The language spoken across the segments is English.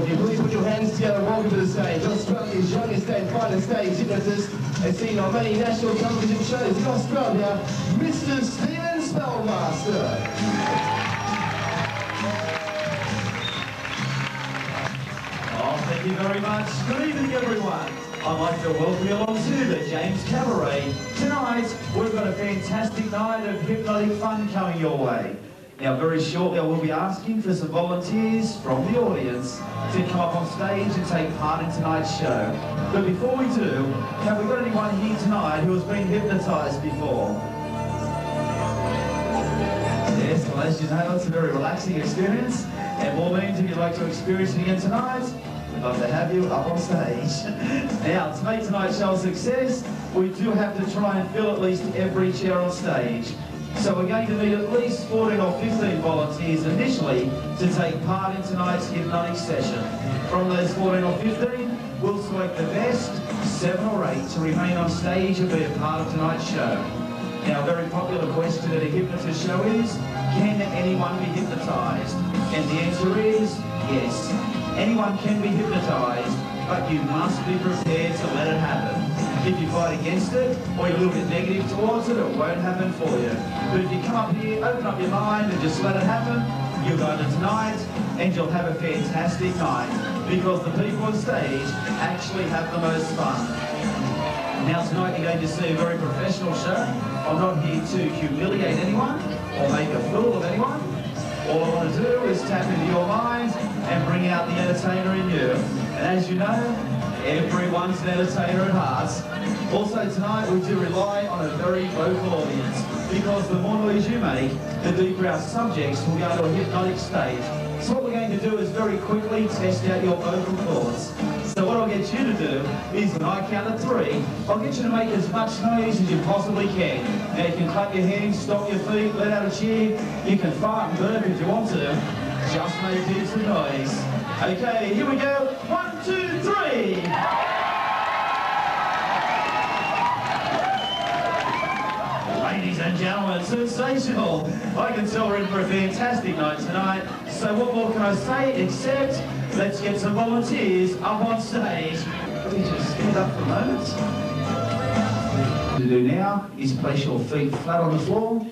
If you please put your hands together, welcome to the stage. Australia's youngest and finest stage hypnotist, as seen on many national television shows in Australia, Mr. Spellmaster. Thank you very much. Good evening, everyone. I'd like to welcome you along to the James Cabaret. Tonight, we've got a fantastic night of hypnotic fun coming your way. Now, very shortly, I will be asking for some volunteers from the audience to come up on stage and take part in tonight's show. But before we do, have we got anyone here tonight who has been hypnotised before? Yes, well, as you know, it's a very relaxing experience. And more means if you'd like to experience it again tonight, we'd love to have you up on stage. Now, to make tonight's show a success, we do have to try and fill at least every chair on stage. So we're going to need at least 14 or 15 volunteers initially to take part in tonight's hypnotic session. From those 14 or 15, we'll select the best 7 or 8 to remain on stage and be a part of tonight's show. Now, a very popular question at a hypnotist show is, can anyone be hypnotised? And the answer is yes. Anyone can be hypnotised, but you must be prepared to let it happen. If you fight against it, or you're a little bit negative towards it, it won't happen for you. But if you come up here, open up your mind and just let it happen, you'll go to tonight and you'll have a fantastic night, because the people on stage actually have the most fun. Now tonight you're going to see a very professional show. I'm not here to humiliate anyone or make a fool of anyone. All I want to do is tap into your mind and bring out the entertainer in you. And as you know, everyone's an entertainer at heart. Also tonight we do rely on a very vocal audience, because the more noise you make, the deeper our subjects will go to a hypnotic state. So what we're going to do is very quickly test out your vocal cords. So what I'll get you to do is, when I count to 3, I'll get you to make as much noise as you possibly can. Now you can clap your hands, stomp your feet, let out a cheer, you can fart and burp if you want to. Just make heaps of noise. Okay, here we go. 1, 2, 3! Ladies and gentlemen, sensational. I can tell we're in for a fantastic night tonight. So what more can I say except let's get some volunteers up on stage. Let me just stand up for a moment. What to do now is place your feet flat on the floor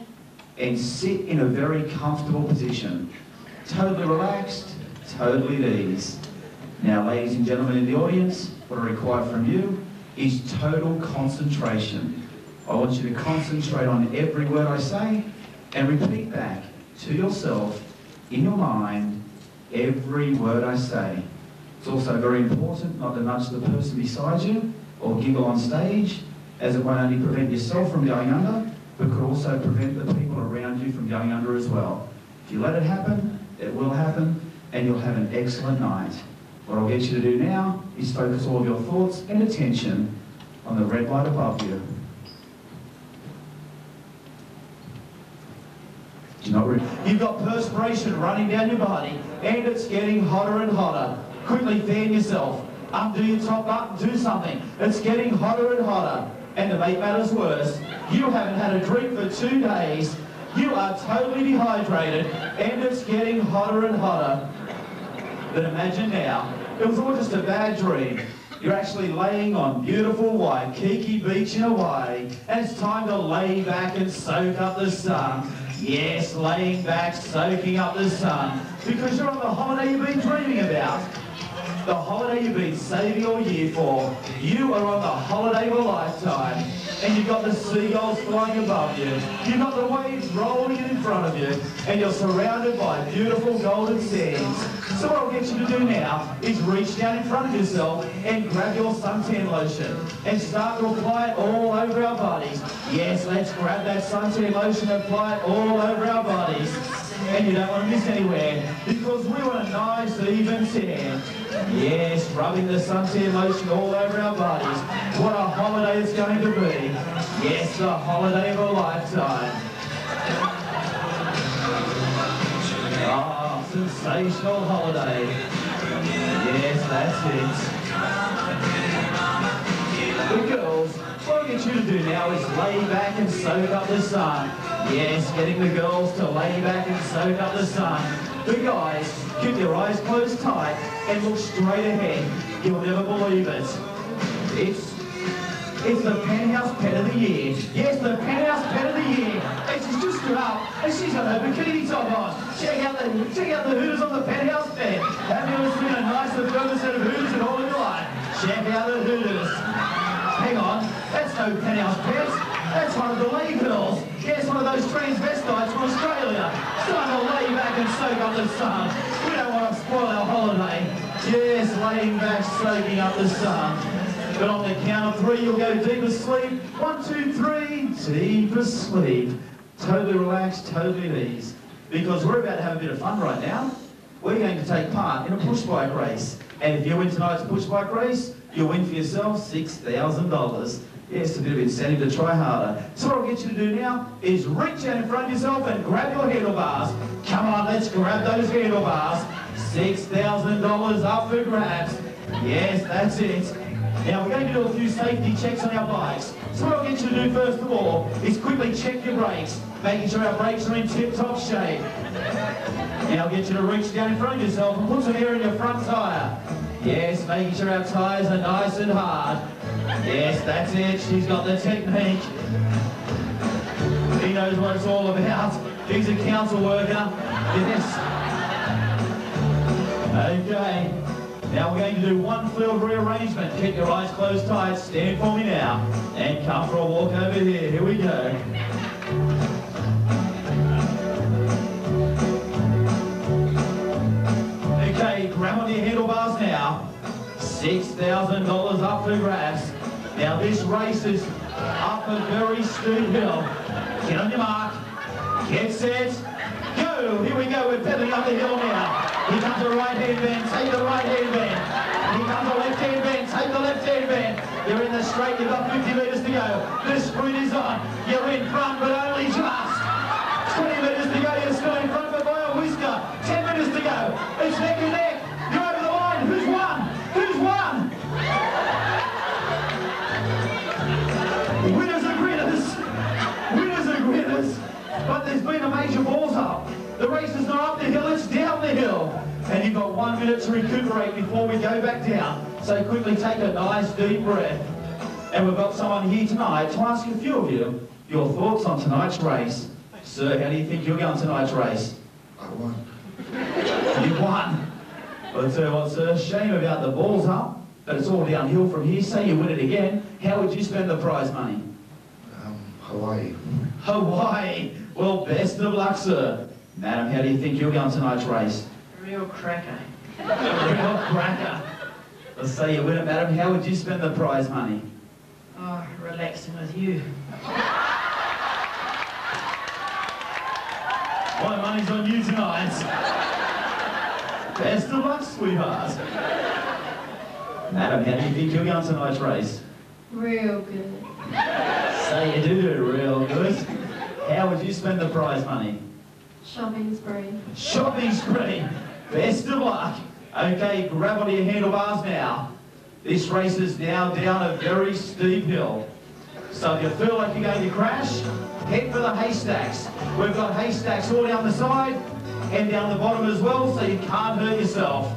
and sit in a very comfortable position. Totally relaxed, totally at ease. Now, ladies and gentlemen in the audience, what I require from you is total concentration. I want you to concentrate on every word I say and repeat back to yourself in your mind every word I say. It's also very important not to nudge the person beside you or giggle on stage, as it won't only prevent yourself from going under, but could also prevent the people around you from going under as well. If you let it happen, it will happen, and you'll have an excellent night. What I'll get you to do now is focus all of your thoughts and attention on the red light above you. You've got perspiration running down your body, and it's getting hotter and hotter. Quickly fan yourself. Undo your top button, do something. It's getting hotter and hotter. And to make matters worse, you haven't had a drink for 2 days. You are totally dehydrated, and it's getting hotter and hotter. But imagine now, it was all just a bad dream. You're actually laying on beautiful Waikiki Beach in Hawaii, and it's time to lay back and soak up the sun. Yes, laying back, soaking up the sun, because you're on the holiday you've been dreaming about. The holiday you've been saving all year for. You are on the holiday of a lifetime, and you've got the seagulls flying above you. You've got the waves rolling in front of you, and you're surrounded by beautiful golden sands. So what I'll get you to do now is reach down in front of yourself and grab your suntan lotion and start to apply it all over our bodies. Yes, let's grab that suntan lotion and apply it all over our bodies. And you don't want to miss anywhere, because we want a nice even tan. Yes, rubbing the suntan lotion all over our bodies. What a holiday it's going to be. Yes, the holiday of a lifetime. Ah, sensational holiday. Yes, that's it. The girls, what I'll get you to do now is lay back and soak up the sun. Yes, getting the girls to lay back and soak up the sun. But guys, keep your eyes closed tight and look straight ahead. You'll never believe it. It's the penthouse pet of the year. Yes, the penthouse pet of the year. And she's just stood up and she's got her bikini top on. Check out the hooters on the penthouse pet. Have you ever seen a nicer further set of hooters in all of your life? Check out the hooters. Hang on, that's no penthouse pet. That's one of the lay girls. Yes, one of those transvestites from Australia. Time to lay back and soak up the sun. We don't want to spoil our holiday. Yes, laying back, soaking up the sun. But on the count of 3, you'll go deep asleep. 1, 2, 3, deep asleep. Totally relaxed, totally at ease. Because we're about to have a bit of fun right now. We're going to take part in a push bike race. And if you win tonight's push bike race, you'll win for yourself $6,000. Yes, a bit of incentive to try harder. So what I'll get you to do now is reach out in front of yourself and grab your handlebars. Come on, let's grab those handlebars. $6,000 up for grabs. Yes, that's it. Now we're going to do a few safety checks on our bikes. So what I'll get you to do first of all is quickly check your brakes, making sure our brakes are in tip-top shape. Now I'll get you to reach down in front of yourself and put some air in your front tyre. Yes, making sure our tyres are nice and hard. Yes, that's it. She's got the technique. He knows what it's all about. He's a council worker. Yes. Okay. Now we're going to do one field rearrangement. Keep your eyes closed tight. Stand for me now. And come for a walk over here. Here we go. Okay, grab on your handlebars now. $6,000 up for grabs. Now this race is up a very steep hill. Get on your mark. Get set. Go. Here we go. We're pedaling up the hill now. Here comes the right hand bend. Take the right hand bend. Here comes the left hand bend. Take the left hand bend. You're in the straight. You've got 50 metres to go. The sprint is on. You're in front, but only just. 20 metres to go. You're still in front, but by a whisker. 10 metres to go. It's neck and neck. You're over the line. Who's won? Who's won? Winners are grinners. Winners are grinners. But there's been a major balls up. The race is not up the hill, it's down the hill. And you've got 1 minute to recuperate before we go back down. So quickly take a nice deep breath. And we've got someone here tonight to ask a few of you your thoughts on tonight's race. Sir, how do you think you're going tonight's race? I won. You won. Well, I'll tell you what, sir, shame about the balls up, but it's all downhill from here. Say you win it again, how would you spend the prize money? Hawaii. Hawaii. Well, best of luck, sir. Madam, how do you think you're going tonight's race? A real cracker. A real cracker. Let's say you win it, madam. How would you spend the prize money? Oh, relaxing with you. My money's on you tonight. Best of luck, sweetheart. Madam, how do you think you're going tonight's race? Real good. Say you do real good. How would you spend the prize money? Shopping spree. Shopping spree. Best of luck. Okay, grab onto your handlebars now. This race is now down a very steep hill. So if you feel like you're going to crash, head for the haystacks. We've got haystacks all down the side and down the bottom as well, so you can't hurt yourself.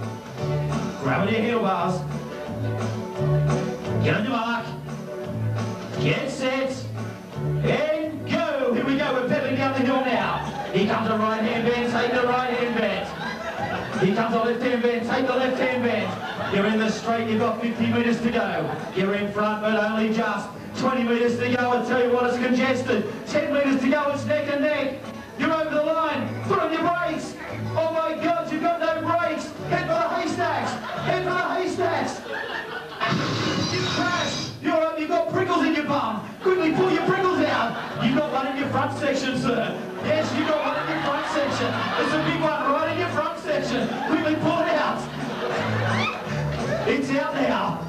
Grab onto your handlebars. Get on your mark. Get set. And go. Here we go. We're pedaling down the hill now. Here comes the right hand bend. Take the right hand bend. Here comes the left hand bend. Take the left hand bend. You're in the straight. You've got 50 metres to go. You're in front, but only just. 20 metres to go. I'll tell you what, it's congested. 10 metres to go. It's neck and neck. You're over the line. Put on your brakes. Oh my God, you've got no brakes. Head for the haystacks. Head for the haystacks. You crashed. You're up. You've got prickles in your bum. Quickly pull your prickles out. You've got one in your front section, sir. Yes, you've got one in your front section. There's a big one right in your front section. Quickly pull it out. It's out now.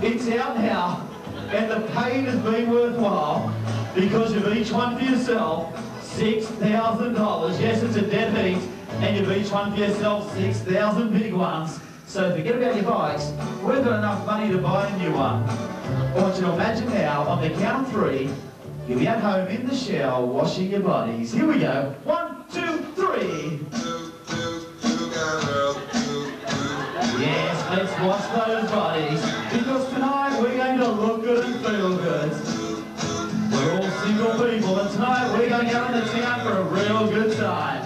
It's out now. And the pain has been worthwhile because of each one for yourself. $6,000. Yes, it's a dead heat. And you've each one for yourself 6,000 big ones. So forget about your bikes. We've got enough money to buy a new one. I want you to imagine now, on the count of 3, you'll be at home in the shower washing your bodies. Here we go. 1, 2, 3. Yes, let's watch those bodies, because tonight we're going to look good and feel good. We're all single people, and tonight we're going out in the town for a real good time.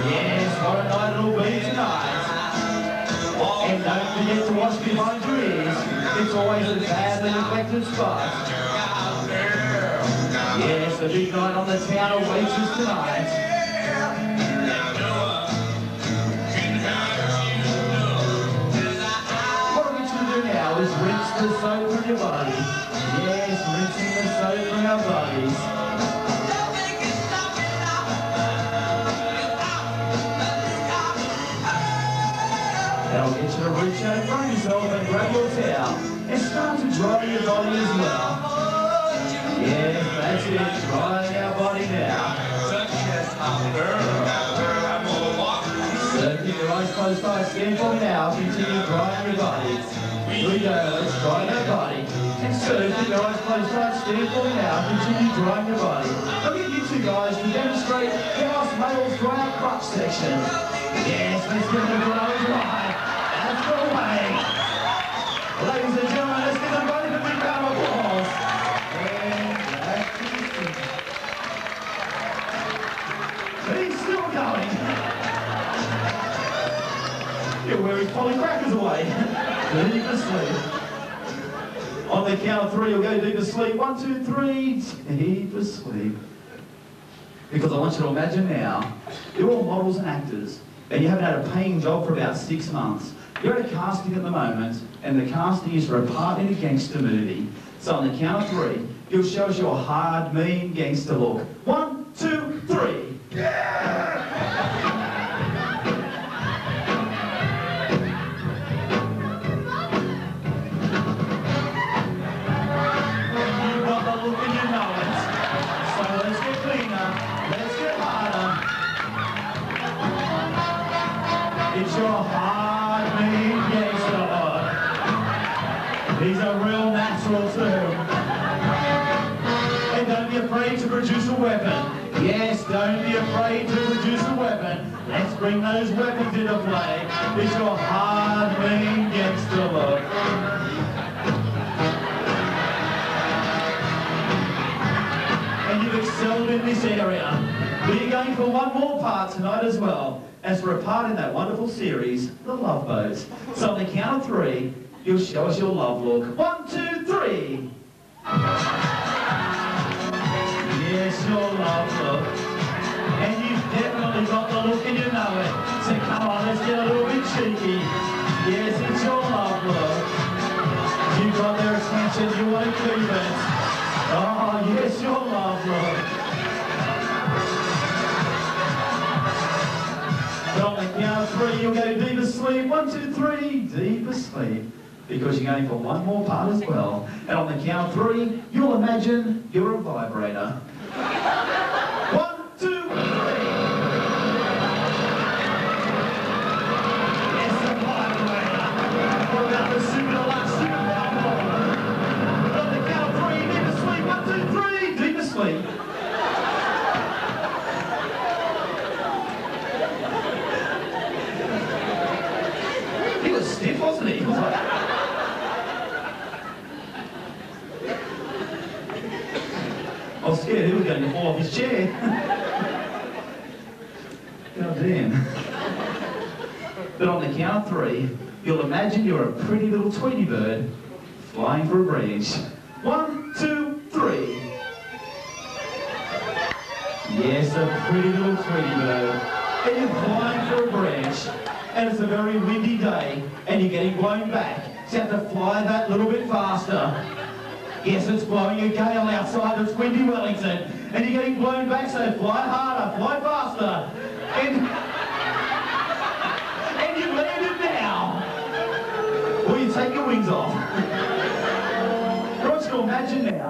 Yes, what a night it'll be tonight. And don't forget to watch behind your ears. It's always a badly neglected spot. Yes, the big night on the town awaits us tonight. What I want you to do now is rinse the soap from your body. Yes, rinsing the soap from our bodies. That'll get you to reach out in front of yourself and grab your towel and start to dry your body as well. Yes, that's it, drying our body now. So keep your eyes closed tight, stand for now, continue drying your body. Here we go, let's dry our body. And so keep your eyes closed tight, stand for now, continue drying your body. I'll get you two guys to demonstrate how us males dry our crotch section. Yes, let's give them a good old dry. That's the way. Ladies and gentlemen, let's give them both a big round of applause. And back to the seat. He's still going. You're wearing Polly crackers away. Deep asleep. On the count of 3, you'll go deep asleep. 1, 2, 3. Deep asleep. Because I want you to imagine now, you're all models and actors, and you haven't had a paying job for about 6 months. You're at a casting at the moment, and the casting is for a part in a gangster movie. So on the count of 3, you'll show us your hard, mean gangster look. 1, 2, 3. You've got the look and you know it. So let's get cleaner, let's get harder. It's your hard, mean gangster look. He's a real natural too. And don't be afraid to produce a weapon. Yes, don't be afraid to produce a weapon. Let's bring those weapons into play. It's your hard, mean gangster look. And you've excelled in this area. But you're going for one more part tonight as well, as for a part in that wonderful series, The Love Boats. So on the count of 3, you'll show us your love look. 1, 2, 3. Yes, your love look. And you've definitely got the look and you know it. So come on, let's get a little bit cheeky. Yes, it's your love look. You've got their attention, you want to keep it. Oh, yes, your love look. But on the count of 3, you'll go deep asleep. 1, 2, 3, deep asleep. Because you're going for one more part as well. And on the count of 3, you'll imagine you're a vibrator. 1, 2, 3. Yes, a vibrator. What about the super deluxe, super powerful? On the count of 3, deep asleep. 1, 2, 3, deep asleep. He was stiff, wasn't he? He was like, I was scared he was going to fall off his chair. God damn. But on the count of 3, you'll imagine you're a pretty little Tweety bird flying for a breeze. 1, 2, 3. Yes, a pretty little Tweety bird. And you're flying for a branch. And it's a very windy day, and you're getting blown back. So you have to fly that little bit faster. Yes, it's blowing a gale outside, it's windy Wellington, and you're getting blown back, so fly harder, fly faster. And you landed now. Or you take your wings off. I want you to imagine now.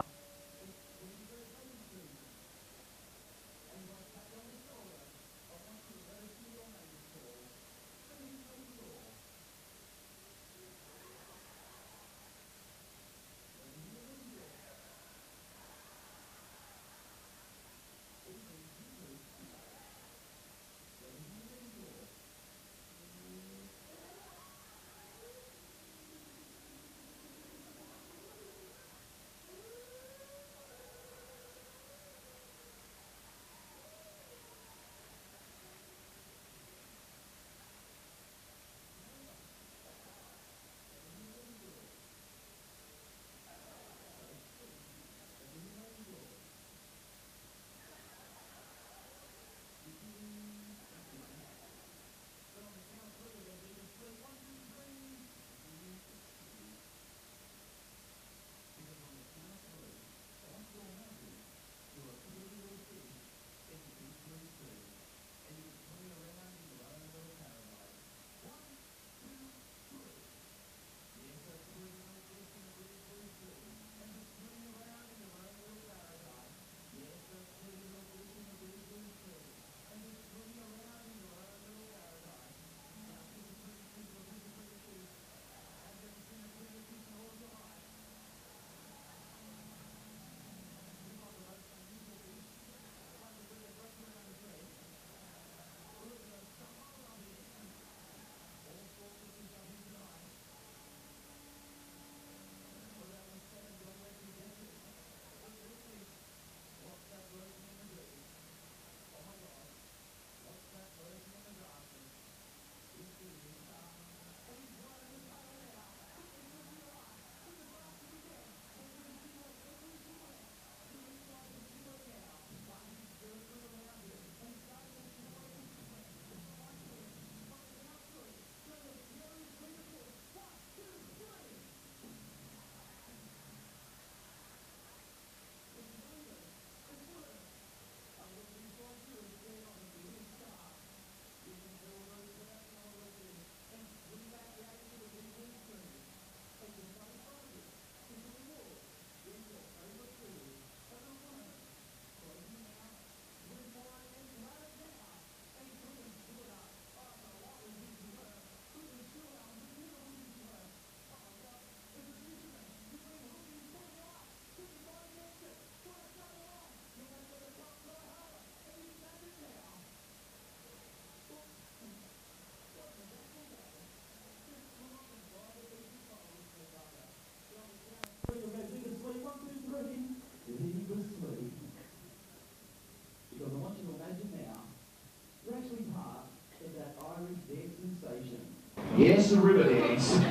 Yes, a river dance.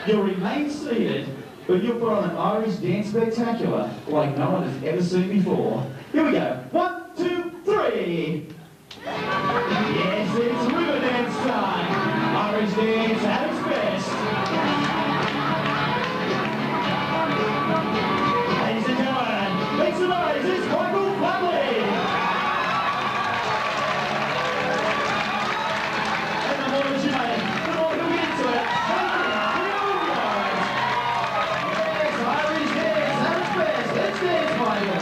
You'll remain seated, but you'll put on an Irish dance spectacular like no one has ever seen before. Here we go. 1, 2, 3. Yes, it's river dance time. Irish dance at its best. Ladies and gentlemen, make some noise. It's Michael Flatley. And the more you make, the more you'll get to it. Yes, Irish dance at its best. Let's dance, Michael.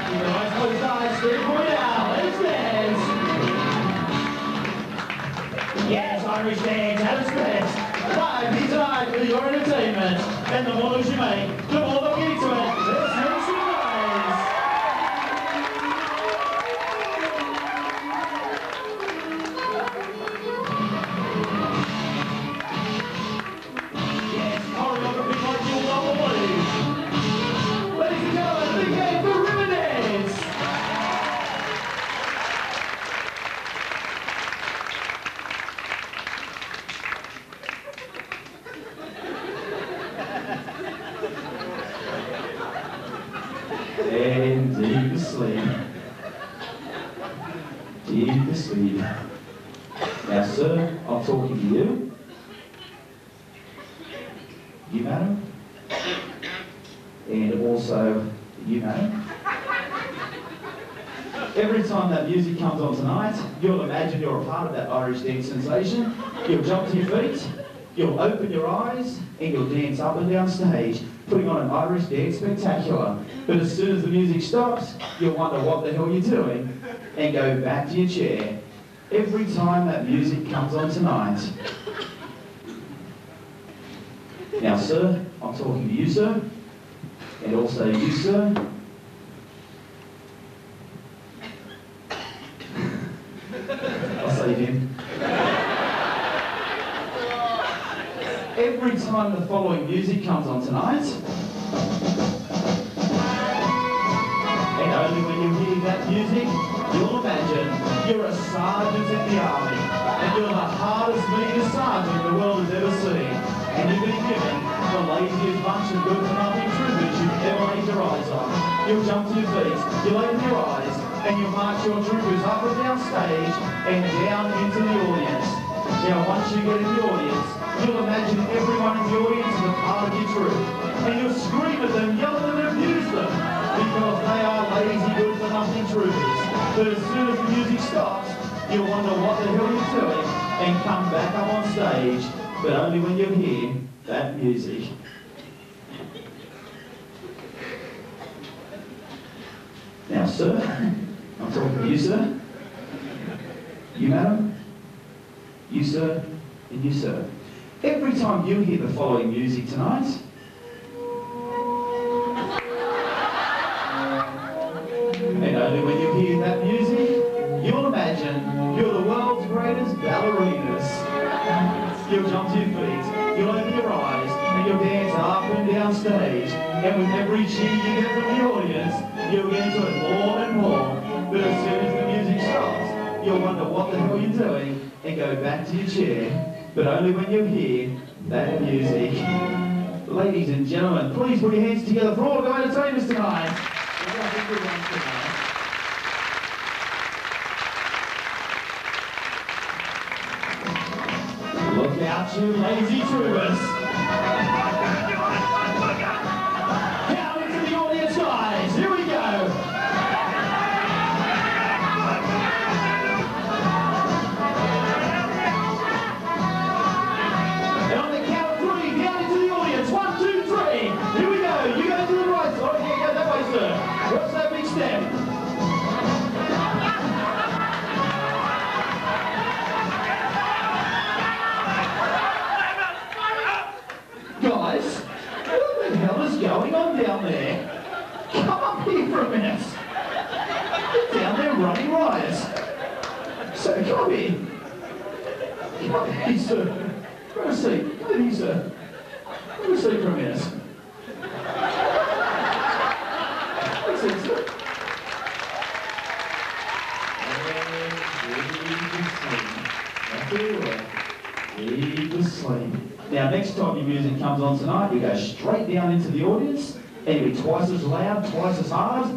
Keep your eyes closed, eyes. Stay for now. Let's dance. Yes, Irish dance at its best. Live here tonight for your entertainment. And the more you make, the more they'll get to it. Let's make some noise. Yes, choreography like you'll never believe. Ladies and gentlemen, big hand for river dance. And deep asleep. Deep asleep. Now, sir, I'm talking to you. You, madam. And also, you, madam. Every time that music comes on tonight, you'll imagine you're a part of that Irish dance sensation. You'll jump to your feet, you'll open your eyes, and you'll dance up and down stage, putting on an Irish dance spectacular. But as soon as the music stops, you'll wonder what the hell you're doing, and go back to your chair. Every time that music comes on tonight. Now, sir, I'm talking to you, sir, and also you, sir. I'll save him. Every time the following music comes on tonight, and only when you hear that music, you'll imagine you're a sergeant in the army, and you're the hardest meeting sergeant the world has ever seen, and you've been given the laziest bunch of good-for-nothing troopers you've ever laid your eyes on. You'll jump to your feet, you'll open your eyes, and you'll march your troopers up and down stage and down into the audience. Now, once you get in the audience, you'll imagine everyone in the audience is a part of your troop, and you'll scream at them, yell at them, and abuse them, because they are lazy, good-for-nothing troopers. But as soon as the music stops, you'll wonder what the hell you're doing, and come back up on stage, but only when you hear that music. Now, sir, I'm talking to you, sir. You, madam. You, sir, and you, sir. Every time you hear the following music tonight, and only when you hear that music, you'll imagine you're the world's greatest ballerinas. You'll jump to your feet, you'll open your eyes, and you'll dance up and down stage. And with every cheer you get from the audience, you'll get into it more and more. But as soon as the music stops, you'll wonder what the hell you're doing, and go back to your chair. But only when you hear that music. Ladies and gentlemen, please put your hands together for all of our entertainers tonight. Look out, you lazy troopers. Down into the audience, guys. Here we go. And on the count of 3, down into the audience. 1, 2, 3. Here we go. You go to the right side. Yeah, go that way, sir. Watch that big step. Guys, what the hell is going on down there? Come up here for a minute. You're down there running riot. So come here. Come here, sir. Grab a seat. Come here, sir. Grab a seat for a minute. Have a seat, sir. And Deep asleep. Now, next time your music comes on tonight, you go straight down into the audience, and you'll be twice as loud, twice as hard,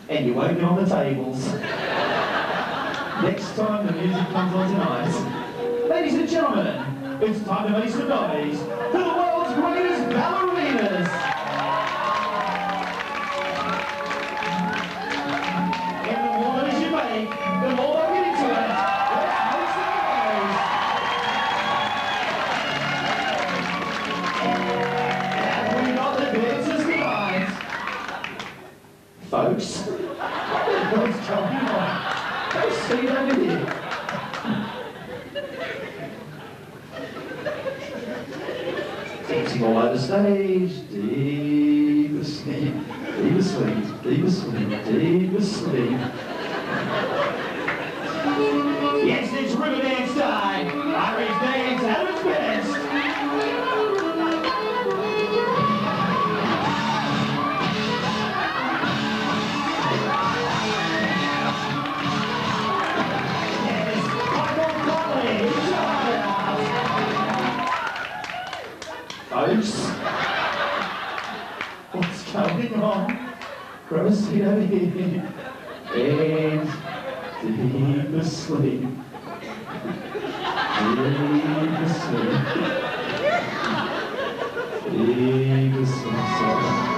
and you won't be on the tables. Next time the music comes on tonight, ladies and gentlemen, it's time to make some noise for the world's greatest ballerinas. And the more noise you make, the more they'll get into it. Let's make some noise. And we got the dancers tonight. Folks, what's going on? Go see over here. Dancing all over the stage, deep asleep, deep asleep, deep asleep, deep asleep. Yes, it's river dance time. Irish dance at its best. Folks, what's going on? Grab a seat over here. And deep asleep. Deep asleep. Deep asleep.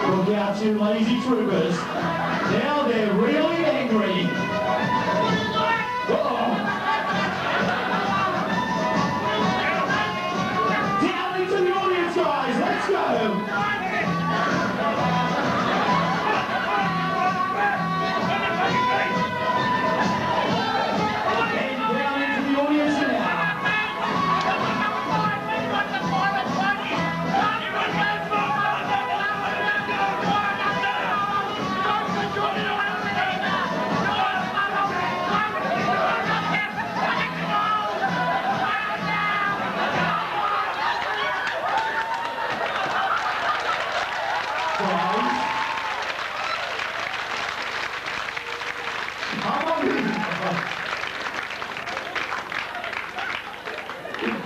Look out, you lazy troopers. Now they're really angry. Uh-oh. Let's go! And down into the audience now.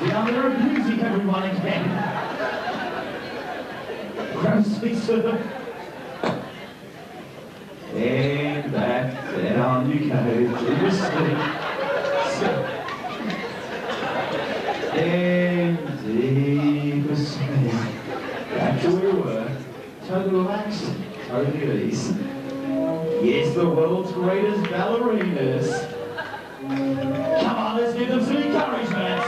Down there abusing everyone again. Grab a seat, sir. And back down you go. Deep asleep. And deep asleep. Back to where we were. Totally relaxed. Totally at ease. Yes, the world's greatest ballerinas. Come on, let's give them some encouragement.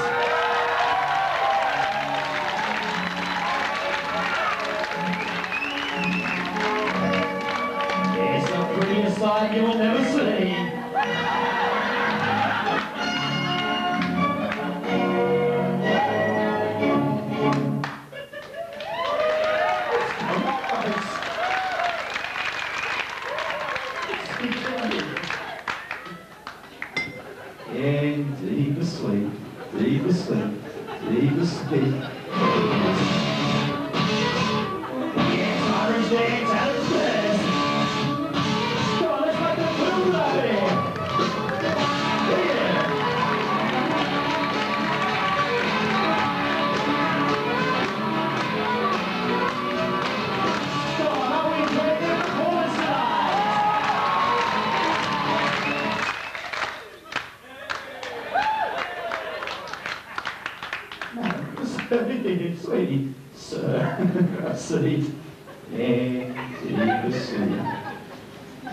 Yes, the prettiest sight you will never see. And deep asleep, deep asleep, deep asleep. Yes, Irish dance at its best. Come on, let's make them move over here. Yeah. Come on, how we enjoy the performance tonight. Sweetie, sir, a seat. And deep asleep,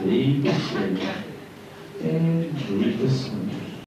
deep asleep, and deep asleep.